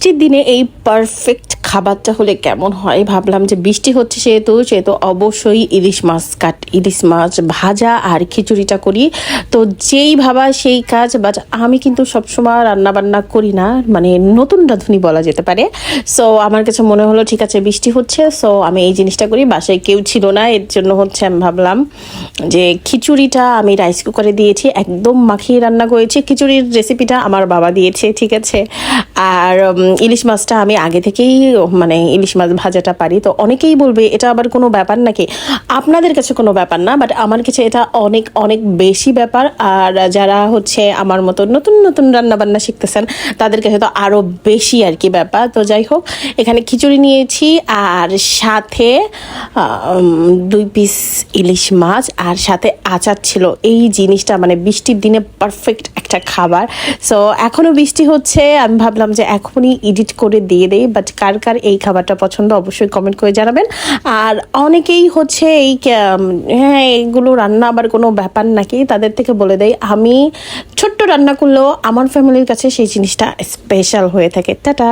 বৃষ্টির দিনে এই পারফেক্ট খাবারটা হলে কেমন হয় ভাবলাম যে বৃষ্টি হচ্ছে সেহেতু অবশ্যই ইলিশ মাছ ভাজা আর খিচুড়িটা করি। তো যেই ভাবা সেই কাজ, বাট আমি কিন্তু সবসময় রান্না বান্না করি না, মানে নতুন রাঁধুনি বলা যেতে পারে। সো আমার কাছে মনে হলো ঠিক আছে বৃষ্টি হচ্ছে, সো আমি এই জিনিসটা করি। বাসায় কেউ ছিল না, এর জন্য হচ্ছে আমি ভাবলাম যে খিচুড়িটা আমি রাইস কুকারে দিয়েছি, একদম মাখিয়ে রান্না করেছি। খিচুড়ির রেসিপিটা আমার বাবা দিয়েছে, ঠিক আছে। আর ইলিশ মাছটা আমি আগে থেকেই, মানে ইলিশ মাছ ভাজাটা পারি। তো অনেকেই বলবে এটা আবার কোনো ব্যাপার নাকি, আপনাদের কাছে কোনো ব্যাপার না, বাট আমার কাছে এটা অনেক অনেক বেশি ব্যাপার। আর যারা হচ্ছে আমার মতো নতুন নতুন রান্নাবান্না শিখতেছেন তাদের কাছে তো আরও বেশি আর কি ব্যাপার। তো যাই হোক, এখানে খিচুড়ি নিয়েছি আর সাথে 2 পিস ইলিশ মাছ আর সাথে আচার ছিল। এই জিনিসটা মানে বৃষ্টির দিনে পারফেক্ট একটা খাবার। সো এখনও বৃষ্টি হচ্ছে, আমি ভাবলাম যে এখনই এডিট করে দিয়ে দেই। বাট কার কার এই খাবারটা পছন্দ অবশ্যই কমেন্ট করে জানাবেন। আর অনেকেই হচ্ছে হ্যাঁ এগুলো রান্না আবার কোনো ব্যাপার নাকি, তাদের থেকে বলে দেয় আমি ছোট্ট রান্না করলেও আমার ফ্যামিলির কাছে সেই জিনিসটা স্পেশাল হয়ে থাকে। টাটা।